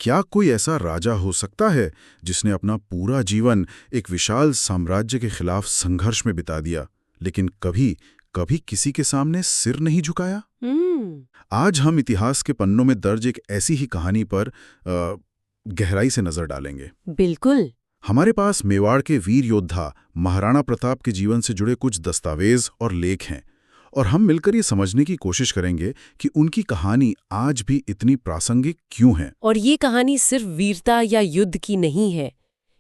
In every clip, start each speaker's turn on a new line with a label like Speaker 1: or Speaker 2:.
Speaker 1: क्या कोई ऐसा राजा हो सकता है जिसने अपना पूरा जीवन एक विशाल साम्राज्य के खिलाफ संघर्ष में बिता दिया, लेकिन कभी कभी किसी के सामने सिर नहीं झुकाया? आज हम इतिहास के पन्नों में दर्ज एक ऐसी ही कहानी पर गहराई से नजर डालेंगे।
Speaker 2: बिल्कुल।
Speaker 1: हमारे पास मेवाड़ के वीर योद्धा महाराणा प्रताप के जीवन से जुड़े कुछ दस्तावेज और लेख हैं, और हम मिलकर ये समझने की कोशिश करेंगे कि उनकी कहानी आज भी इतनी प्रासंगिक क्यों है।
Speaker 2: और ये कहानी सिर्फ वीरता या युद्ध की नहीं है,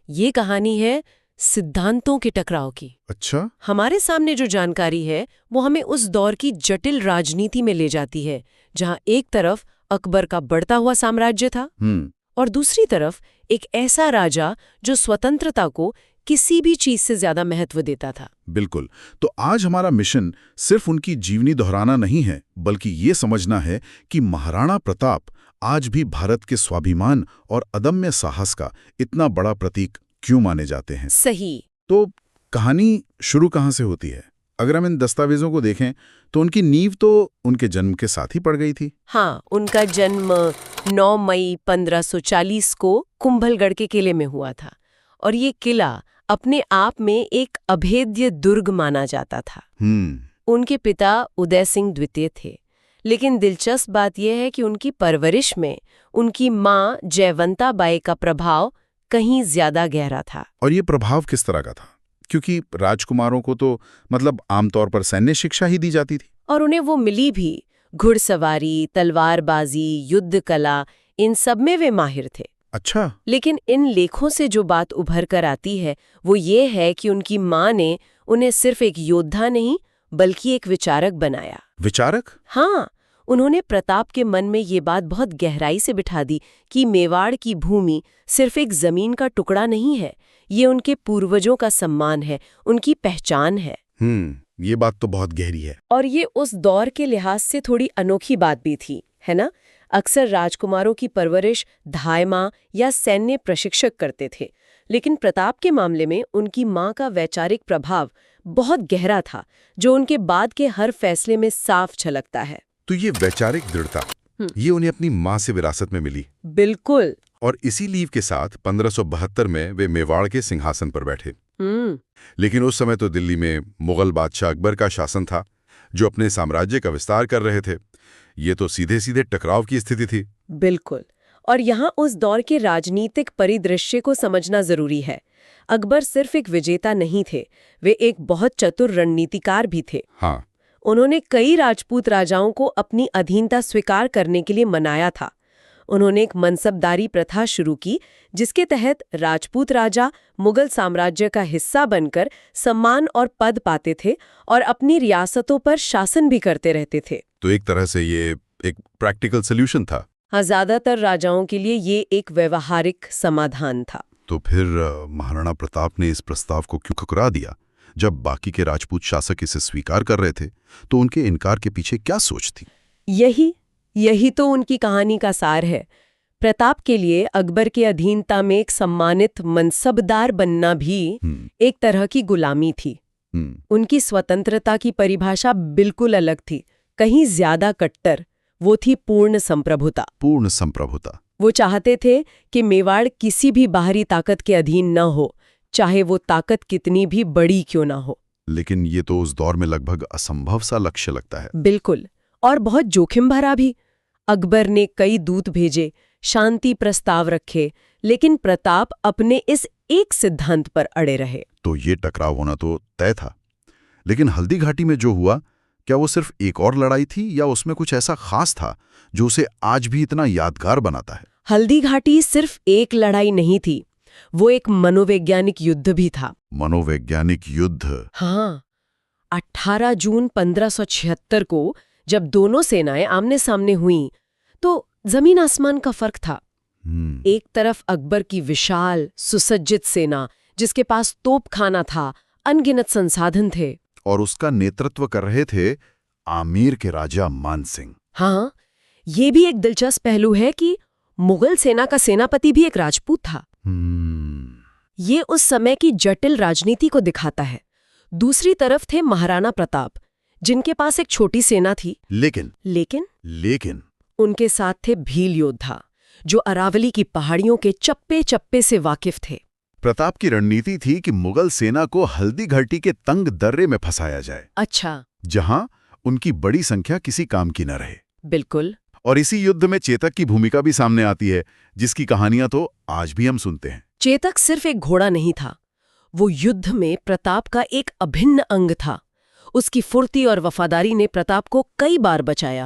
Speaker 2: ये कहानी है सिद्धांतों के टकराव की।
Speaker 1: अच्छा।
Speaker 2: हमारे सामने जो जानकारी है वो हमें उस दौर की जटिल राजनीति में ले जाती है, जहां एक तरफ अकबर का बढ़ता हुआ साम्राज्य था और दूसरी तरफ एक ऐसा राजा जो स्वतंत्रता को किसी भी चीज से ज्यादा महत्व देता था।
Speaker 1: बिल्कुल। तो आज हमारा मिशन सिर्फ उनकी जीवनी दोहराना नहीं है, बल्कि ये समझना है कि महाराणा प्रताप आज भी भारत के स्वाभिमान और अदम्य साहस का इतना बड़ा प्रतीक क्यों माने जाते हैं।
Speaker 2: सही।
Speaker 1: तो कहानी शुरू कहाँ से होती है? अगर हम इन दस्तावेजों को देखें तो उनकी नींव तो उनके जन्म के साथ ही पड़ गई थी।
Speaker 2: हाँ, उनका जन्म 9 मई 1540 को कुंभलगढ़ के किले में हुआ था, और ये किला अपने आप में एक अभेद्य दुर्ग माना जाता था। उनके पिता उदय सिंह द्वितीय थे, लेकिन दिलचस्प बात यह है कि उनकी परवरिश में उनकी माँ जयवंता बाई का प्रभाव कहीं ज्यादा गहरा था।
Speaker 1: और ये प्रभाव किस तरह का था? क्योंकि राजकुमारों को तो आमतौर पर सैन्य शिक्षा ही दी जाती थी,
Speaker 2: और उन्हें वो मिली भी। घुड़सवारी, तलवारबाजी, युद्ध कला, इन सब में वे माहिर थे।
Speaker 1: अच्छा।
Speaker 2: लेकिन इन लेखों से जो बात उभर कर आती है वो ये है कि उनकी माँ ने उन्हें सिर्फ एक योद्धा नहीं बल्कि एक विचारक बनाया।
Speaker 1: विचारक?
Speaker 2: हाँ, उन्होंने प्रताप के मन में ये बात बहुत गहराई से बिठा दी कि मेवाड़ की भूमि सिर्फ एक जमीन का टुकड़ा नहीं है, ये उनके पूर्वजों का सम्मान है, उनकी पहचान है।
Speaker 1: ये बात तो बहुत गहरी है।
Speaker 2: और ये उस दौर के लिहाज से थोड़ी अनोखी बात भी थी, है ना? अक्सर राजकुमारों की परवरिश धायमा या सैन्य प्रशिक्षक करते थे, लेकिन प्रताप के मामले में उनकी माँ का वैचारिक प्रभाव बहुत गहरा था, जो उनके बाद के हर फैसले में साफ झलकता है।
Speaker 1: तो ये वैचारिक दृढ़ता, ये उन्हें अपनी माँ से विरासत में मिली।
Speaker 2: बिल्कुल।
Speaker 1: और इसी लीव के साथ 1572 में वे मेवाड़ के सिंहासन पर बैठे। लेकिन उस समय तो दिल्ली में मुगल बादशाह अकबर का शासन था, जो अपने साम्राज्य का विस्तार कर रहे थे। ये तो सीधे सीधे टकराव की स्थिति थी।
Speaker 2: बिल्कुल। और यहाँ उस दौर के राजनीतिक परिदृश्य को समझना जरूरी है। अकबर सिर्फ एक विजेता नहीं थे, वे एक बहुत चतुर रणनीतिकार भी थे।
Speaker 1: हाँ।
Speaker 2: उन्होंने कई राजपूत राजाओं को अपनी अधीनता स्वीकार करने के लिए मनाया था। उन्होंने एक मनसबदारी प्रथा शुरू की, जिसके तहत राजपूत राजा मुगल साम्राज्य का हिस्सा बनकर सम्मान और पद पाते थे और अपनी रियासतों पर शासन भी करते रहते थे।
Speaker 1: तो एक तरह से ये एक प्रैक्टिकल सॉल्यूशन था।
Speaker 2: हाँ, ज्यादातर राजाओं के लिए ये एक व्यवहारिक समाधान था।
Speaker 1: तो फिर महाराणा प्रताप ने इस प्रस्ताव को क्यों ठुकरा दिया? जब बाकी के राजपूत शासक इसे स्वीकार कर रहे थे, तो उनके इनकार के पीछे क्या सोच थी?
Speaker 2: यही तो उनकी कहानी का सार है। प्रताप के लिए अकबर के अधीनता में एक सम्मानित मनसबदार बनना भी एक तरह की गुलामी थी। उनकी स्वतंत्रता की परिभाषा बिल्कुल अलग थी, कहीं ज्यादा कट्टर। वो थी पूर्ण संप्रभुता।
Speaker 1: पूर्ण संप्रभुता।
Speaker 2: वो चाहते थे कि मेवाड़ किसी भी बाहरी ताकत के अधीन न हो, चाहे वो ताकत कितनी भी बड़ी क्यों ना हो।
Speaker 1: लेकिन ये तो उस दौर में लगभग असंभव सा लक्ष्य लगता है।
Speaker 2: बिल्कुल, और बहुत जोखिम भरा भी। अकबर ने कई दूत भेजे, शांति प्रस्ताव रखे, लेकिन प्रताप अपने इस एक सिद्धांत पर अड़े रहे।
Speaker 1: तो ये टकराव होना तो तय था। लेकिन हल्दी घाटी में जो हुआ, क्या वो सिर्फ एक और लड़ाई थी या उसमें कुछ ऐसा खास था जो उसे आज भी इतना यादगार बनाता है?
Speaker 2: हल्दी घाटी सिर्फ एक लड़ाई नहीं थी, वो एक मनोवैज्ञानिक युद्ध भी था।
Speaker 1: मनोवैज्ञानिक युद्ध?
Speaker 2: हाँ, 18 जून 1576 को जब दोनों सेनाएं आमने सामने हुईं, तो जमीन आसमान का फर्क था। एक तरफ अकबर की विशाल सुसज्जित सेना, जिसके पास तोपखाना था, अनगिनत संसाधन थे,
Speaker 1: और उसका नेतृत्व कर रहे थे आमेर के राजा मान सिंह।
Speaker 2: हाँ, ये भी एक दिलचस्प पहलू है कि मुगल सेना का सेनापति भी एक राजपूत था। ये उस समय की जटिल राजनीति को दिखाता है। दूसरी तरफ थे महाराणा प्रताप, जिनके पास एक छोटी सेना थी, लेकिन उनके साथ थे भील योद्धा, जो अरावली की पहाड़ियों के चप्पे चप्पे से वाकिफ थे।
Speaker 1: प्रताप की रणनीति थी कि मुगल सेना को हल्दी घाटी के तंग दर्रे में फंसाया जाए।
Speaker 2: अच्छा।
Speaker 1: जहां उनकी बड़ी संख्या किसी काम की न रहे।
Speaker 2: बिल्कुल।
Speaker 1: और इसी युद्ध में चेतक की भूमिका भी सामने आती है, जिसकी कहानियां तो आज भी हम सुनते हैं।
Speaker 2: चेतक सिर्फ एक घोड़ा नहीं था, वो युद्ध में प्रताप का एक अभिन्न अंग था। उसकी फुर्ती और वफादारी ने प्रताप को कई बार बचाया।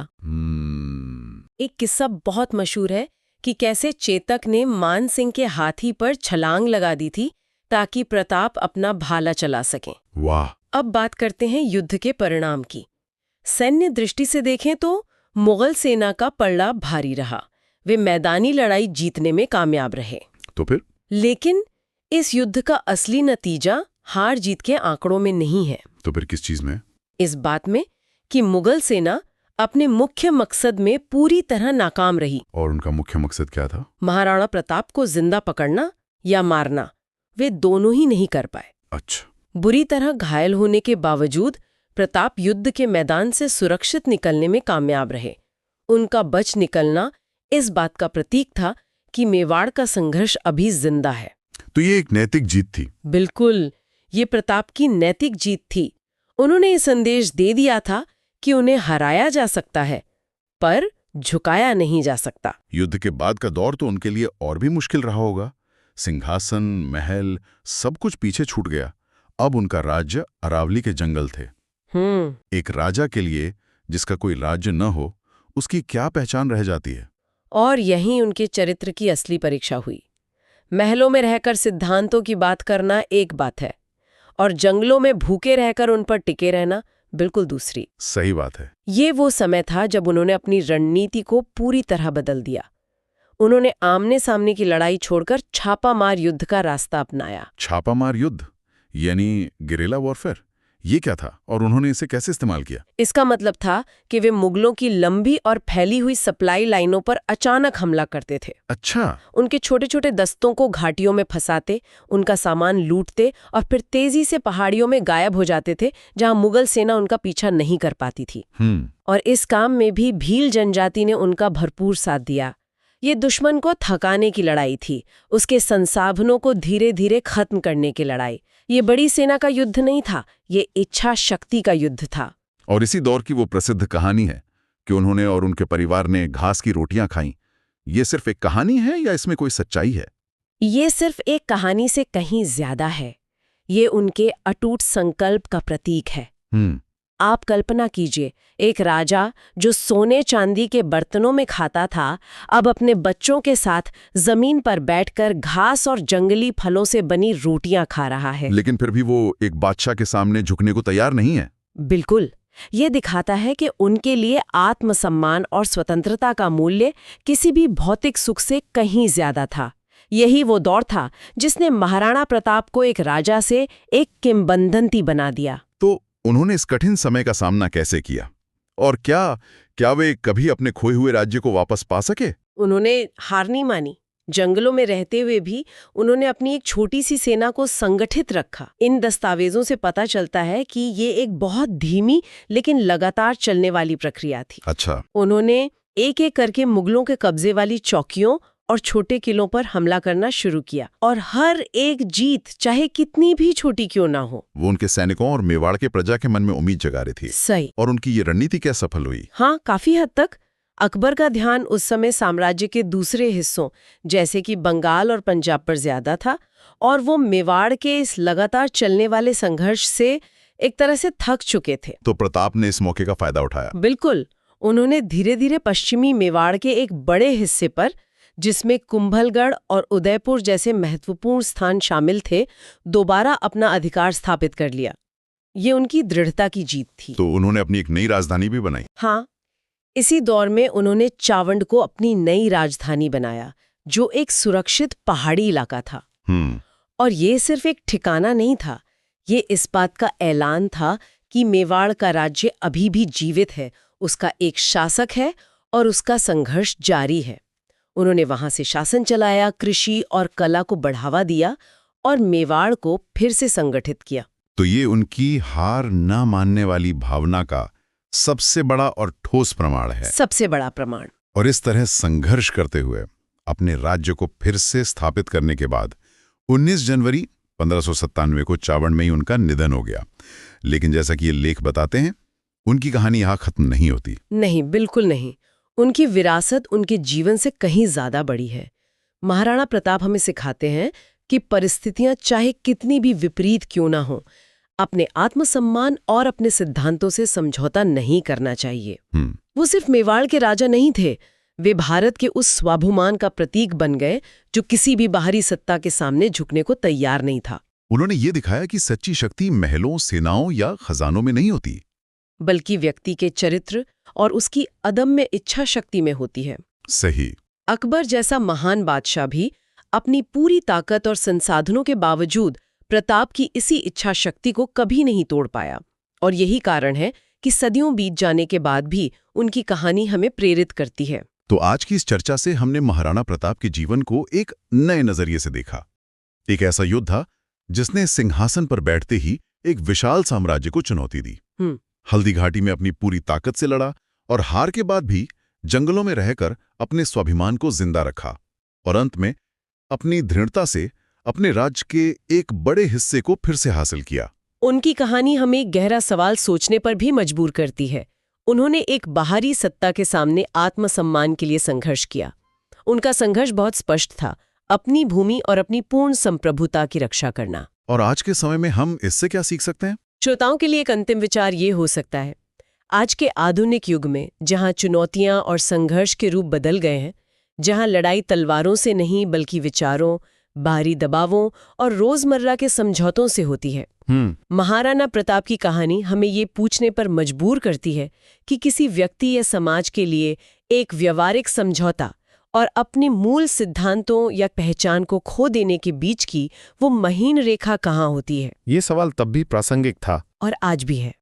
Speaker 2: एक किस्सा बहुत मशहूर है कि कैसे चेतक ने मान सिंह के हाथी पर छलांग लगा दी थी ताकि प्रताप अपना भाला चला सकें।
Speaker 1: वाह।
Speaker 2: अब बात करते हैं युद्ध के परिणाम की। सैन्य दृष्टि से देखें तो मुगल सेना का पलड़ा भारी रहा। वे मैदानी लड़ाई जीतने में कामयाब रहे।
Speaker 1: तो फिर?
Speaker 2: लेकिन इस युद्ध का असली नतीजा हार जीत के आंकड़ों में नहीं है।
Speaker 1: तो फिर किस चीज में?
Speaker 2: इस बात में कि मुगल सेना अपने मुख्य मकसद में पूरी तरह नाकाम रही।
Speaker 1: और उनका मुख्य मकसद क्या था?
Speaker 2: महाराणा प्रताप को जिंदा पकड़ना या मारना, वे दोनों ही नहीं कर पाए।
Speaker 1: अच्छा।
Speaker 2: बुरी तरह घायल होने के बावजूद प्रताप युद्ध के मैदान से सुरक्षित निकलने में कामयाब रहे। उनका बच निकलना इस बात का प्रतीक था कि मेवाड़ का संघर्ष अभी जिंदा है।
Speaker 1: तो ये एक नैतिक जीत थी।
Speaker 2: बिल्कुल, ये प्रताप की नैतिक जीत थी। उन्होंने ये संदेश दे दिया था कि उन्हें हराया जा सकता है, पर झुकाया नहीं जा सकता।
Speaker 1: युद्ध के बाद का दौर तो उनके लिए और भी मुश्किल रहा होगा। सिंहासन, महल, सब कुछ पीछे छूट गया। अब उनका राज्य अरावली के जंगल थे। एक राजा के लिए जिसका कोई राज्य न हो, उसकी क्या पहचान रह जाती है?
Speaker 2: और यहीं उनके चरित्र की असली परीक्षा हुई। महलों में रहकर सिद्धांतों की बात करना एक बात है, और जंगलों में भूखे रहकर उन पर टिके रहना बिल्कुल दूसरी।
Speaker 1: सही बात है।
Speaker 2: ये वो समय था जब उन्होंने अपनी रणनीति को पूरी तरह बदल दिया। उन्होंने आमने सामने की लड़ाई छोड़कर छापामार युद्ध का रास्ता अपनाया।
Speaker 1: छापामार युद्ध यानी गेरिला वॉरफेयर, ये क्या था और उन्होंने इसे कैसे इस्तेमाल किया?
Speaker 2: इसका मतलब था कि वे मुगलों की लंबी और फैली हुई सप्लाई लाइनों पर अचानक हमला करते थे।
Speaker 1: अच्छा।
Speaker 2: उनके छोटे छोटे दस्तों को घाटियों में फंसाते, उनका सामान लूटते और फिर तेजी से पहाड़ियों में गायब हो जाते थे, जहां मुगल सेना उनका पीछा नहीं कर पाती थी। और इस काम में भी भील जनजाति ने उनका भरपूर साथ दिया। ये दुश्मन को थकाने की लड़ाई थी, उसके संसाधनों को धीरे धीरे खत्म करने की लड़ाई। ये बड़ी सेना का युद्ध नहीं था, ये इच्छा शक्ति का युद्ध था।
Speaker 1: और इसी दौर की वो प्रसिद्ध कहानी है कि उन्होंने और उनके परिवार ने घास की रोटियां खाईं। ये सिर्फ एक कहानी है या इसमें कोई सच्चाई है?
Speaker 2: ये सिर्फ एक कहानी से कहीं ज्यादा है। ये उनके अटूट संकल्प का प्रतीक है। आप कल्पना कीजिए, एक राजा जो सोने चांदी के बर्तनों में खाता था, अब अपने बच्चों के साथ जमीन पर बैठकर घास और जंगली फलों से बनी रोटियां खा रहा है।
Speaker 1: लेकिन फिर भी वो एक बादशाह के सामने झुकने को तैयार नहीं है।
Speaker 2: बिल्कुल। ये दिखाता है कि उनके लिए आत्मसम्मान और स्वतंत्रता का मूल्य किसी भी भौतिक सुख से कहीं ज्यादा था। यही वो दौर था जिसने महाराणा प्रताप को एक राजा से एक किंवदंती बना दिया।
Speaker 1: तो उन्होंने इस कठिन समय का सामना कैसे किया और क्या वे कभी अपने खोए हुए राज्य को वापस पा सके?
Speaker 2: उन्होंने हार नहीं मानी। जंगलों में रहते हुए भी उन्होंने अपनी एक छोटी सी सेना को संगठित रखा। इन दस्तावेजों से पता चलता है कि ये एक बहुत धीमी लेकिन लगातार चलने वाली प्रक्रिया थी।
Speaker 1: अच्छा।
Speaker 2: उन्होंने एक एक करके मुगलों के कब्जे वाली चौकियों और छोटे किलों पर हमला करना शुरू किया, और हर एक जीत चाहे कितनी भी छोटी क्यों ना हो,
Speaker 1: वो उनके सैनिकों और मेवाड़ के प्रजा के मन में उम्मीद जगा रही थी।
Speaker 2: सही।
Speaker 1: और उनकी ये रणनीति क्या सफल हुई?
Speaker 2: हाँ, काफी हद तक। अकबर का ध्यान उस समय साम्राज्य के दूसरे हिस्सों जैसे कि बंगाल और पंजाब पर ज्यादा था, और वो मेवाड़ के इस लगातार चलने वाले संघर्ष से एक तरह से थक चुके थे।
Speaker 1: तो प्रताप ने इस मौके का फायदा उठाया।
Speaker 2: बिल्कुल। उन्होंने धीरे धीरे पश्चिमी मेवाड़ के एक बड़े हिस्से पर, जिसमें कुंभलगढ़ और उदयपुर जैसे महत्वपूर्ण स्थान शामिल थे, दोबारा अपना अधिकार स्थापित कर लिया। ये उनकी दृढ़ता की जीत थी।
Speaker 1: तो उन्होंने अपनी एक नई राजधानी भी बनाई।
Speaker 2: हाँ, इसी दौर में उन्होंने चावंड को अपनी नई राजधानी बनाया, जो एक सुरक्षित पहाड़ी इलाका था। और ये सिर्फ एक ठिकाना नहीं था, ये इस बात का ऐलान था कि मेवाड़ का राज्य अभी भी जीवित है, उसका एक शासक है और उसका संघर्ष जारी है। उन्होंने वहां से शासन चलाया, कृषि और कला को बढ़ावा दिया और मेवाड़ को फिर से संगठित किया।
Speaker 1: तो ये उनकी हार न मानने वाली भावना का सबसे बड़ा और ठोस प्रमाण है।
Speaker 2: सबसे बड़ा प्रमाण।
Speaker 1: और इस तरह संघर्ष करते हुए अपने राज्य को फिर से स्थापित करने के बाद 19 जनवरी 1597 को चावड़ में ही उनका निधन हो गया। लेकिन जैसा कि ये लेख बताते हैं, उनकी कहानी यहाँ खत्म नहीं होती।
Speaker 2: नहीं, बिल्कुल नहीं। उनकी विरासत उनके जीवन से कहीं ज्यादा बड़ी है। महाराणा प्रताप हमें सिखाते हैं कि परिस्थितियां चाहे कितनी भी विपरीत क्यों ना हो, अपने आत्मसम्मान और अपने सिद्धांतों से समझौता नहीं करना चाहिए। वो सिर्फ मेवाड़ के राजा नहीं थे, वे भारत के उस स्वाभिमान का प्रतीक बन गए जो किसी भी बाहरी सत्ता के सामने झुकने को तैयार नहीं था।
Speaker 1: उन्होंने ये दिखाया कि सच्ची शक्ति महलों, सेनाओं या खजानों में नहीं होती,
Speaker 2: बल्कि व्यक्ति के चरित्र और उसकी अदम्य इच्छा शक्ति में होती है।
Speaker 1: सही।
Speaker 2: अकबर जैसा महान बादशाह भी अपनी पूरी ताकत और संसाधनों के बावजूद प्रताप की इसी इच्छा शक्ति को कभी नहीं तोड़ पाया, और यही कारण है कि सदियों बीत जाने के बाद भी उनकी कहानी हमें प्रेरित करती है।
Speaker 1: तो आज की इस चर्चा से हमने महाराणा प्रताप के जीवन को एक नए नजरिए से देखा। एक ऐसा योद्धा जिसने सिंहासन पर बैठते ही एक विशाल साम्राज्य को चुनौती दी, हल्दी घाटी में अपनी पूरी ताकत से लड़ा और हार के बाद भी जंगलों में रहकर अपने स्वाभिमान को जिंदा रखा, और अंत में अपनी दृढ़ता से अपने राज्य के एक बड़े हिस्से को फिर से हासिल किया।
Speaker 2: उनकी कहानी हमें एक गहरा सवाल सोचने पर भी मजबूर करती है। उन्होंने एक बाहरी सत्ता के सामने आत्मसम्मान के लिए संघर्ष किया। उनका संघर्ष बहुत स्पष्ट था, अपनी भूमि और अपनी पूर्ण संप्रभुता की रक्षा करना।
Speaker 1: और आज के समय में हम इससे क्या सीख सकते हैं?
Speaker 2: श्रोताओं के लिए एक अंतिम विचार ये हो सकता है, आज के आधुनिक युग में जहां चुनौतियां और संघर्ष के रूप बदल गए हैं, जहां लड़ाई तलवारों से नहीं बल्कि विचारों, बाहरी दबावों और रोजमर्रा के समझौतों से होती है, महाराणा प्रताप की कहानी हमें ये पूछने पर मजबूर करती है कि किसी व्यक्ति या समाज के लिए एक व्यवहारिक समझौता और अपने मूल सिद्धांतों या पहचान को खो देने के बीच की वो महीन रेखा कहाँ होती है।
Speaker 3: ये सवाल तब भी प्रासंगिक था
Speaker 2: और आज भी है।